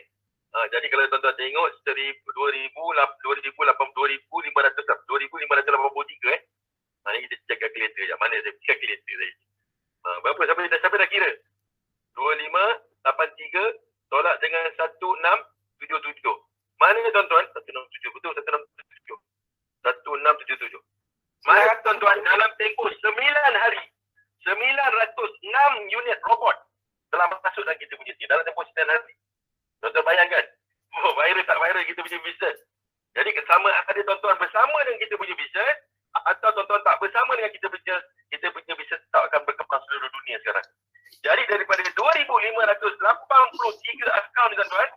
Jadi kalau tuan-tuan tengok 2,583 ni kita check calculator je. Mana saya calculator tadi. Berapa siapa dah kira? 2583 tolak dengan 1677. Mana tuan-tuan? 167 betul, 1677. 1677. Mana tuan-tuan dalam tempoh 9 hari 906 unit robot telah masuk dalam kita punya team dalam tempoh 9 hari. Tuan-tuan bayangkan, viral tak viral kita punya business. Jadi sama ada tuan-tuan bersama dengan kita punya business atau tuan-tuan tak bersama dengan kita punya business tak akan berkembang seluruh dunia sekarang. Jadi daripada 2,583 akaun tuan-tuan,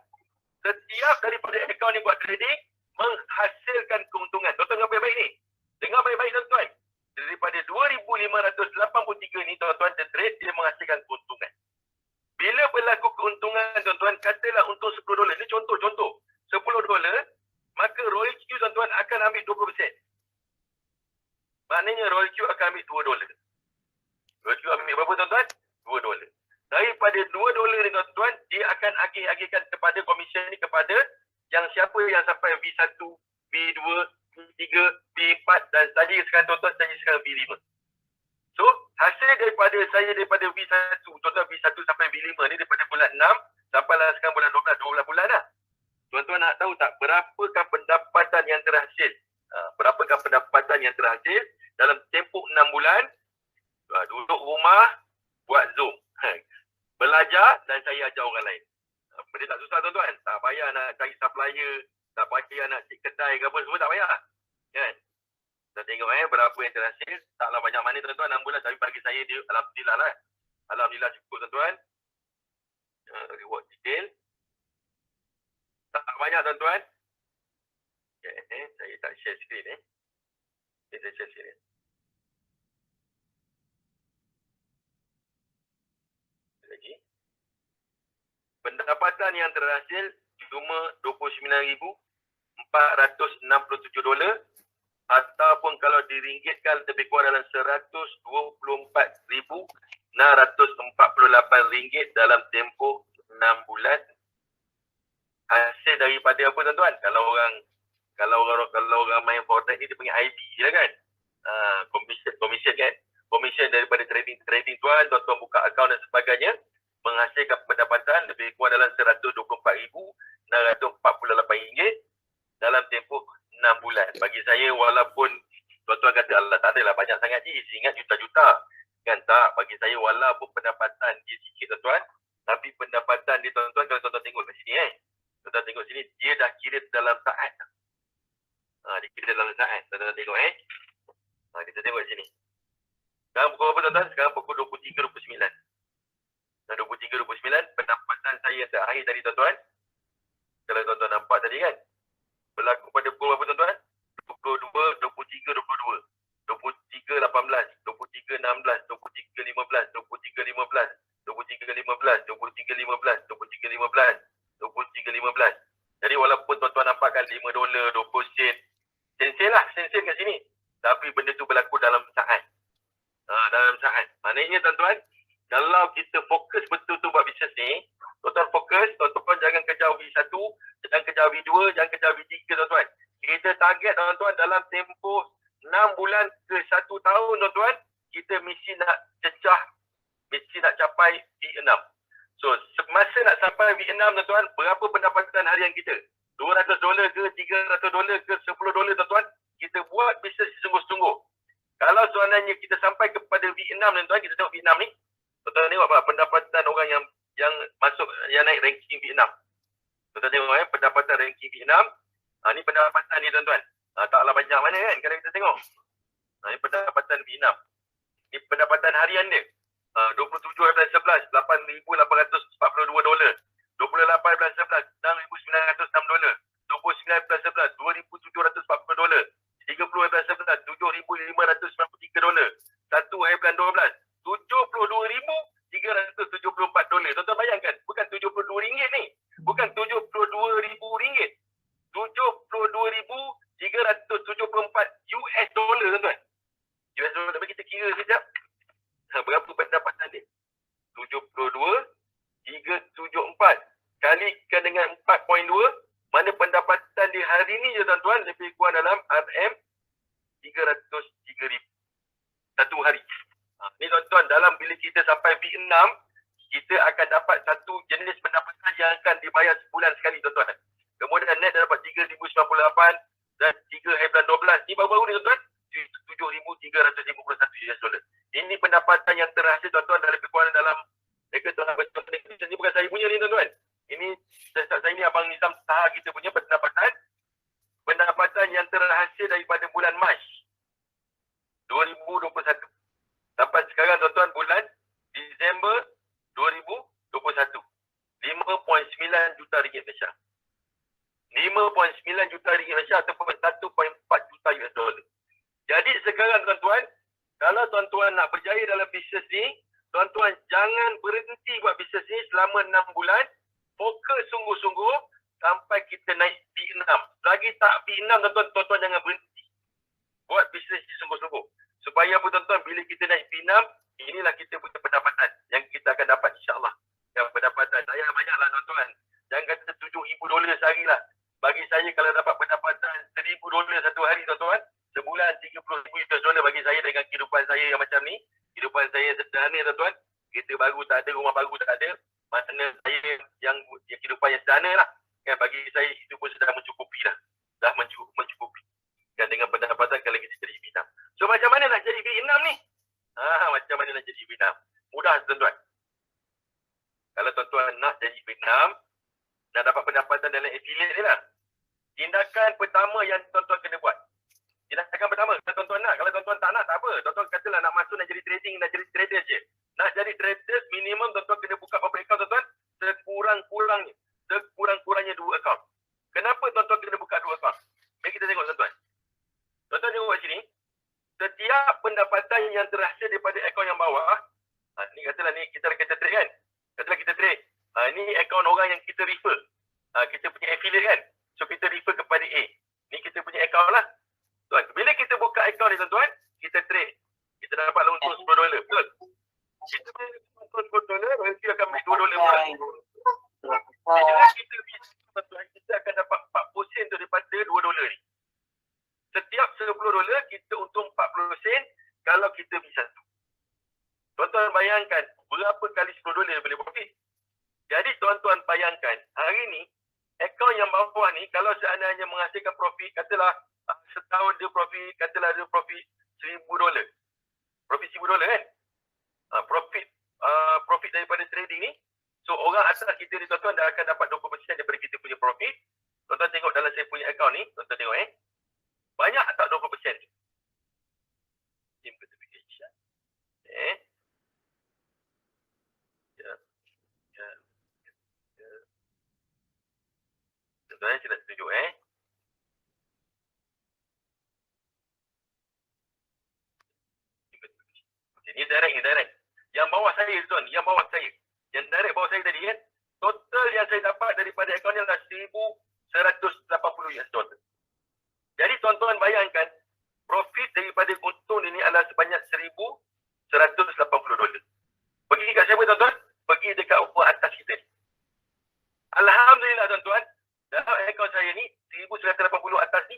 setiap daripada akaun yang buat trading menghasilkan keuntungan. Tuan-tuan dengar baik-baik ni. Dengar baik-baik tuan-tuan. Daripada 2,583 ni tuan-tuan trade dia menghasilkan keuntungan. Bila berlaku keuntungan tuan-tuan, katalah untung $10. Ini contoh. $10, maka royalty tuan-tuan akan ambil 20%. Maknanya royalty akan ambil $2. Royalty ambil berapa tuan-tuan? $2. Daripada $2 ni tuan-tuan, dia akan agih-agihkan kepada komisen ni kepada yang siapa yang sampai V1, V2, V3, V4 dan saya sekarang tuan-tuan, saya sekarang V5. So, hasil daripada V1, tuan-tuan V1 sampai V5 ni daripada bulan 6 sampai lah sekarang bulan 12 bulan dah. Tuan-tuan nak tahu tak berapakah pendapatan yang terhasil? Berapakah pendapatan yang terhasil dalam tempoh 6 bulan? Duduk rumah, buat Zoom. Belajar dan saya ajar orang lain. Benda tak susah tuan-tuan. Tak payah nak cari supplier, tak payah nak cek kedai ke apa, semua tak payah. Kan? Kita tengok berapa yang terhasil. Taklah banyak mana tuan-tuan 6 bulan, tapi bagi saya dia alhamdulillah lah. Alhamdulillah cukup tuan-tuan. Reward detail. Tak banyak tuan-tuan. Okay, saya tak share screen Saya share screen. Lagi. Pendapatan yang terhasil cuma $29,467 ataupun kalau diringgitkan lebih kurang dalam RM124,648 dalam tempoh 6 bulan. Hasil daripada apa tuan-tuan? Kalau orang main forex ni dia panggil IB je kan. Komisen kan. Komisen daripada trading tuan-tuan buka akaun dan sebagainya menghasilkan pendapatan lebih kurang dalam RM124,648 dalam tempoh 6 bulan. Bagi saya walaupun tuan-tuan kata Allah tak adalah banyak sangat je, ingat juta-juta. Kan tak, bagi saya walaupun pendapatan dia sikit tuan-tuan, tapi pendapatan dia tuan-tuan kalau tuan-tuan tengok kat sini tuan-tuan tengok sini dia dah kira dalam saat. Dia kira dalam saat. Tuan-tuan tengok kita tengok sini. Sekarang pukul apa tuan-tuan? Sekarang pukul 23.29. Dan 23.29 pendapatan saya terakhir tadi tuan-tuan. Kalau tuan-tuan nampak tadi kan. Berlaku pada pukul apa tuan-tuan? 22, 23, 22. 23, 18, 23, 16, 23, 15, 23, 15, 23, 15, 23, 15, 23, 15, 23, 15. Jadi walaupun tuan-tuan nampakkan $5, 20 sen. Sen kat sini. Tapi benda tu berlaku dalam saat. Dalam saat. Maknanya tuan-tuan, kalau kita fokus betul tu buat bisnes ni, tuan-tuan fokus, tuan-tuan jangan kejar V1, jangan kejar V2, jangan kejar V3 tuan-tuan. Kita target tuan-tuan dalam tempoh 6 bulan ke 1 tahun tuan-tuan, kita mesti nak capai V6. So, semasa nak sampai V6 tuan-tuan, berapa pendapatan harian kita? $200 ke, $300 ke, $10 tuan-tuan, kita buat bisnes sungguh-sungguh. Kalau sebenarnya kita sampai kepada V6 tuan-tuan, kita tengok V6 ni, tuan-tuan tengok apa pendapatan orang yang masuk, yang naik ranking V6. Tuan-tuan tengok pendapatan ranking V6. Ni pendapatan ni tuan-tuan. Taklah banyak mana kan kalau kita tengok. Ini pendapatan V6. Ini pendapatan harian dia. 27/11, $8,842. 28/11, $6,906. 29/11, $2,740. 30/11, $7,593. 1/12, $72,374. Tuan-tuan bayangkan, bukan RM72 ni. Bukan RM72,000. $72,374 US dollar tuan-tuan. US dollar, tapi kita kira sekejap. hari ni je tuan-tuan lebih kurang dalam RM 303,000 satu hari. Ni tuan-tuan, dalam bila kita sampai V6, kita akan dapat satu jenis pendapatan yang akan dibayar sebulan sekali tuan-tuan. Kemudian net dapat 3,098 dan 3/12. Ni baru-baru ni tuan-tuan, 7,351 US dollar. Ini pendapatan yang terhasil tuan-tuan dari kekuatan dalam ini bukan saya punya ni tuan-tuan. Ini saya ni Abang Nizam Taha kita punya pendapatan yang terhasil daripada bulan Mac 2021 sampai sekarang tuan-tuan bulan Disember 2021. 5.9 juta ringgit Malaysia. 5.9 juta ringgit Malaysia ataupun 1.4 juta US dollar. Jadi sekarang tuan-tuan, kalau tuan-tuan nak berjaya dalam bisnes ni, tuan-tuan jangan berhenti buat bisnes ni selama 6 bulan. Fokus sungguh-sungguh sampai kita naik B6. Lagi tak B6 tuan-tuan jangan berhenti. Buat bisnes ni sungguh-sungguh. Supaya apa tuan-tuan, bila kita naik B6, inilah kita punya pendapatan yang kita akan dapat insya-Allah. Yang pendapatan saya banyaklah tuan-tuan. Jangan kata $7,000 sehari lah. Bagi saya kalau dapat pendapatan $1,000 satu hari tuan-tuan, sebulan $30,000 bagi saya dengan kehidupan saya yang macam ni. Kehidupan saya sederhana tuan-tuan. Kereta baru tak ada, rumah baru tak ada. Mana saya yang kehidupan yang sederhana lah. Kan, bagi saya itu pun sudah mencukupi lah. Dah mencukupi. Dan dengan pendapatan kalau kita jadi B6. So macam mana nak jadi B6 ni? Macam mana nak jadi B6? Mudah tuan-tuan. Kalau tuan-tuan nak jadi B6, nak dapat pendapatan dalam affiliate ni lah. Tindakan pertama yang tuan-tuan kena buat. Tindakan pertama, kalau tuan-tuan nak. Kalau tuan-tuan tak nak, tak apa. Tuan-tuan katalah nak masuk nak jadi trading, nak jadi trader je. Nak jadi trader, minimum tuan-tuan kena buka berapa akaun tuan-tuan? Sekurang-kurangnya 2 akaun. Kenapa tuan-tuan kena buka 2 akaun? Mari kita tengok tuan-tuan. Tuan-tuan tengok kat sini. Setiap pendapatan yang terhasil daripada akaun yang bawah, ni katalah ni kita trade kan? Katalah kita trade. Ni akaun orang yang kita refer. Kita punya affiliate kan? So kita refer kepada A. Ni kita punya akaun lah. Tuan, bila kita buka akaun ni tuan-tuan, kita trade. Kita dapat untung $10. Betul? Kita boleh untung $10, royalty akan beli $2 per hari. Bila kita bisa tuan-tuan, kita akan dapat 40% daripada $2 ni. Setiap $10 kita untung 40 sen kalau kita bisa tu. Tuan-tuan bayangkan berapa kali $10 boleh profit. Jadi tuan-tuan bayangkan hari ni akaun yang bawah ni kalau seandainya menghasilkan profit, katalah setahun dia profit, katalah dia profit $1,000. Profit $1,000 kan? Profit daripada trading ni. So orang atas kita ni tuan-tuan dah akan dapat 20% daripada kita punya profit. Tuan-tuan tengok dalam saya punya akaun ni, tuan-tuan tengok banyak tak 20%? Team certification. Tuan-tuan saya nak tunjuk Ini direct. Yang bawah saya tuan, yang bawah saya. Yang direct bawah saya tadi kan. Total yang saya dapat daripada akaun yang adalah $1,180 US. Jadi tuan-tuan bayangkan profit daripada untung ini adalah sebanyak $1,180. Pergi kat siapa tuan-tuan? Pergi dekat orang atas kita ni. Alhamdulillah tuan-tuan. Dalam akaun saya ni 1,180 atas ni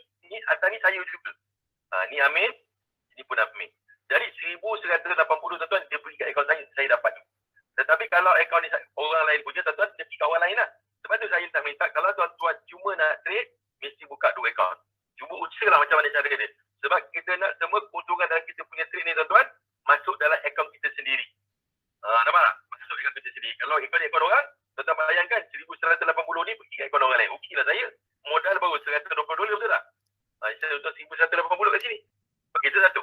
saya juga. Ni Amin, ini pun Amin. Jadi 1,180 tuan-tuan dia pergi kat akaun saya dapat. Tetapi kalau akaun ni orang lain punya tuan-tuan dia pergi kat orang lain lah. Sebab tu saya tak minta kalau tuan-tuan cuma nak trade mesti buka 2 akaun. Cuba usahalah macam mana cara dia. Sebab kita nak semua keuntungan dalam kita punya trade ni tuan-tuan masuk dalam akaun kita sendiri. Nampak tak? Masuk akaun kita sendiri. Kalau akaun orang, tuan-tuan bayangkan 1,180 ni pergi kat akaun orang lain. Okeylah saya. Modal baru $120 betul tak? Saya untuk 1,180 kat sini. Okey, itu satu.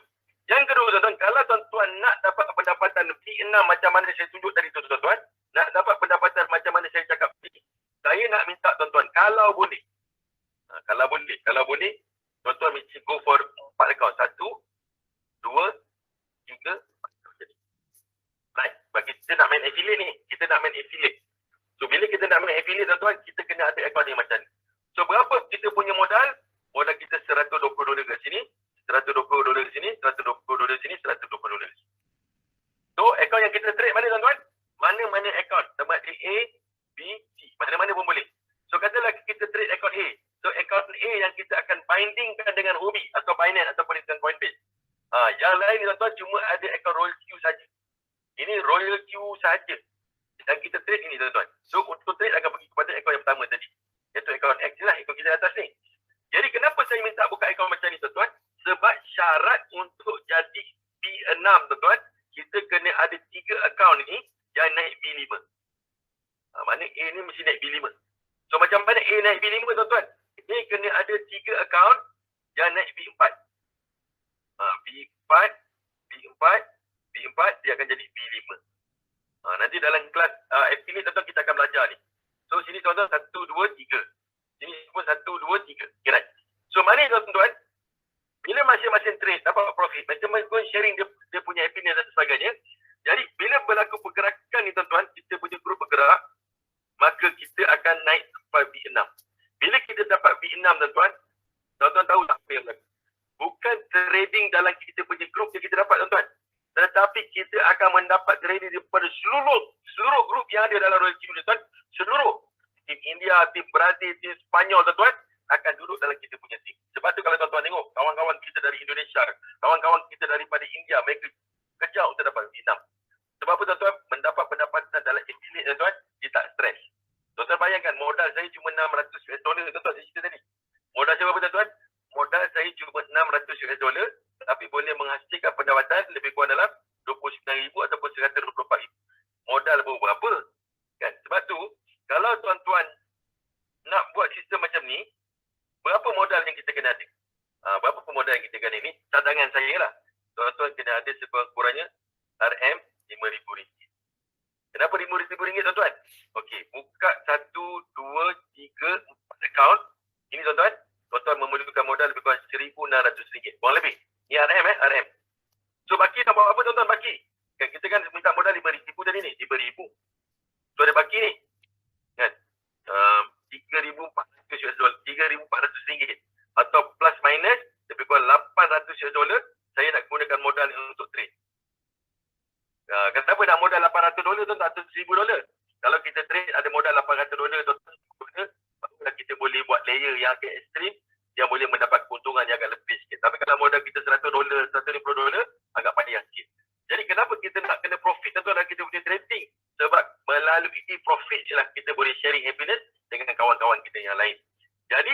Yang kedua tuan-tuan, kalau tuan-tuan nak dapat pendapatan V6 macam mana saya tunjuk tadi tuan-tuan, nak dapat pendapatan macam mana saya cakap tadi, saya nak minta tuan-tuan, kalau boleh, tuan-tuan mesti go for 4 akaun. 1, 2, 3, 4. Right. Bagi kita nak main affiliate ni, So bila kita nak main affiliate tuan-tuan, kita kena ada akaun ni macam ni. So berapa kita punya modal? Modal kita $120 kat sini, $120 di sini, $120 di sini, $120 di sini. So akaun yang kita trade mana tuan-tuan? Mana-mana akaun. Sama A, B, C. Mana-mana pun boleh. So katalah kita trade akaun A. So akaun A yang kita akan bindingkan dengan Huobi atau Binance ataupun dengan Coinbase. Yang lain ni tuan-tuan cuma ada akaun Royal Q saja. Ini Royal Q saja. Dan kita trade ini tuan-tuan. So untuk trade akan pergi kepada akaun yang pertama tadi. Iaitu akaun X lah, akaun kita atas ni. Jadi kenapa saya minta buka akaun macam ni tuan-tuan? Sebab syarat untuk jadi B6 tuan-tuan, kita kena ada 3 akaun ni yang naik B5. Mana A ni mesti naik B5. So macam mana A naik B5 tuan-tuan? A kena ada 3 akaun yang naik B4. B4, B4, B4 dia akan jadi B5. Nanti dalam kelas affiliate tuan-tuan kita akan belajar ni. So sini tuan-tuan 1, 2, 3. Sini pun 1, 2, 3. Okay, right? So mana tuan-tuan? Bila masing-masing trade dapat profit, macam-macam sharing dia punya opinion dan sebagainya. Jadi bila berlaku pergerakan ni tuan-tuan, kita punya grup bergerak, maka kita akan naik sampai B6. Bila kita dapat B6 tuan-tuan, tuan-tuan tahu tak apa yang berlaku? Bukan trading dalam kita punya grup yang kita dapat tuan-tuan. Tetapi kita akan mendapat trading daripada seluruh grup yang ada dalam Royal Q tuan-tuan. Seluruh. Tim India, tim Brazil, tim Spanyol tuan-tuan akan duduk dalam kita punya tim. Sebab tu kalau tuan-tuan tengok kawan-kawan kita dari Indonesia, kawan-kawan kita daripada India, mereka kejar untuk dapat B6. Sebab apa tuan-tuan? Mendapat pendapatan dalam affiliate tuan-tuan, dia tak stres. Tuan-tuan bayangkan modal saya cuma $600 tuan-tuan saya cerita tadi. Modal saya berapa tuan-tuan? Modal saya cuma $600 tapi boleh menghasilkan pendapatan lebih kurang dalam 29,000 ataupun 124,000. Modal berapa? Kan? Sebab tu kalau tuan-tuan nak buat sistem macam ni, berapa modal yang kita kena ada? Berapa modal yang kita kena ni? Cadangan saya lah. Tuan-tuan kena ada sekurang-kurangnya RM RM5,000. Kenapa RM5,000 tuan-tuan? Okey, buka 1, 2, 3, 4 akaun. Ini tuan-tuan, tuan-tuan memerlukan modal lebih kurang RM1,600. Kurang lebih. Ni RM RM. So baki nak buat apa tuan-tuan? Baki. Kan kita kan minta modal RM5,000 tadi ni. RM5,000. So ada baki ni. Kan? $3,400. $3,400. Atau plus minus lebih kurang $800. Saya nak gunakan modal untuk trade. Kenapa nak modal $800 tuan-tuan atau $1,000? Kalau kita trade ada modal $800 tuan-tuan, barulah kita boleh buat layer yang agak ekstrim yang boleh mendapat keuntungan yang agak lebih sikit. Tapi kalau modal kita $100, $150 agak panjang sikit. Jadi kenapa kita nak kena profit tuan-tuan dalam kita punya trading? Sebab melalui profit je lah kita boleh sharing happiness dengan kawan-kawan kita yang lain. Jadi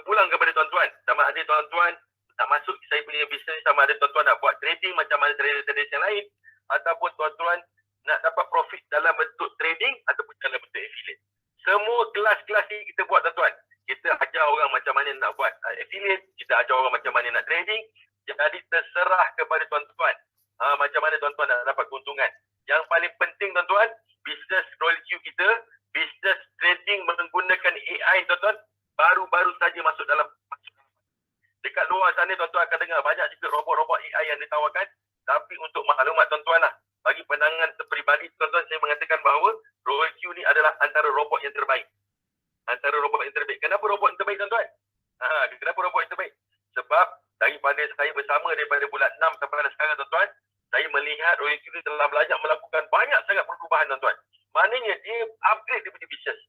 pulang kepada tuan-tuan, sama ada tuan-tuan nak masuk saya punya bisnes, sama ada tuan-tuan nak buat trading macam mana trader-trader yang lain, ataupun tuan-tuan nak dapat profit dalam bentuk trading ataupun dalam bentuk affiliate. Semua kelas-kelas ni kita buat tuan-tuan. Kita ajar orang macam mana nak buat affiliate, kita ajar orang macam mana nak trading. Jadi terserah kepada tuan-tuan macam mana tuan-tuan nak dapat keuntungan. Yang paling penting tuan-tuan, bisnes Royal Q kita, bisnes trading menggunakan AI tuan-tuan, baru-baru saja masuk dalam. Dekat luar sana tuan-tuan akan dengar banyak juga robot-robot AI yang ditawarkan. Tapi untuk maklumat tuan-tuan lah, bagi pandangan peribadi tuan-tuan, saya mengatakan bahawa Royal Q ni adalah antara robot yang terbaik. Antara robot yang terbaik. Kenapa robot yang terbaik tuan-tuan? Kenapa robot yang terbaik? Sebab daripada saya bersama daripada bulan 6 sampai sekarang tuan-tuan, saya melihat Royal Q ni telah belajar melakukan banyak sangat perubahan tuan-tuan. Maknanya dia upgrade dia punya business.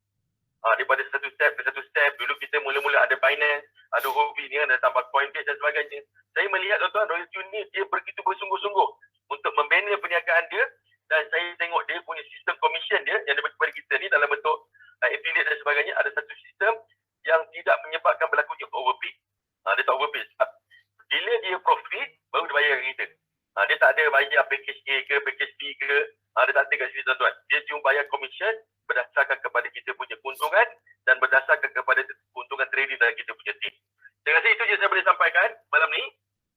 Daripada satu step ke satu step. Dulu kita mula-mula ada Binance, ada Huobi ni kan, ada tambah Coinbase dan sebagainya. Saya melihat tuan-tuan, Royal Q ni dia begitu bersungguh-sungguh untuk membina perniagaan dia, dan saya tengok dia punya sistem commission dia yang dia bagi kepada kita ni dalam bentuk affiliate dan sebagainya. Ada satu sistem yang tidak menyebabkan berlakunya overpay. Dia tak overpay. Bila dia profit, baru dia bayar kita. Dia tak ada bayar package A ke, package B ke. Dia tak ada kat sini tuan-tuan. Dia cuma bayar commission berdasarkan kepada kita punya keuntungan dan berdasarkan kepada keuntungan trading dalam kita punya team. Saya rasa itu je saya boleh sampaikan malam ni.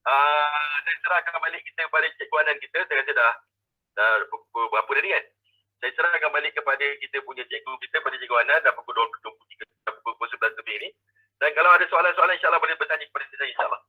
Saya serahkan balik kita kepada cikgu Anan kita. Saya rasa dah pukul berapa tadi kan? Saya serahkan balik kepada kita punya cikgu kita, pada cikgu Anan, dah pukul 23, pukul 11 lebih ni. Dan kalau ada soalan-soalan, insyaAllah boleh bertanya kepada saya, insyaAllah.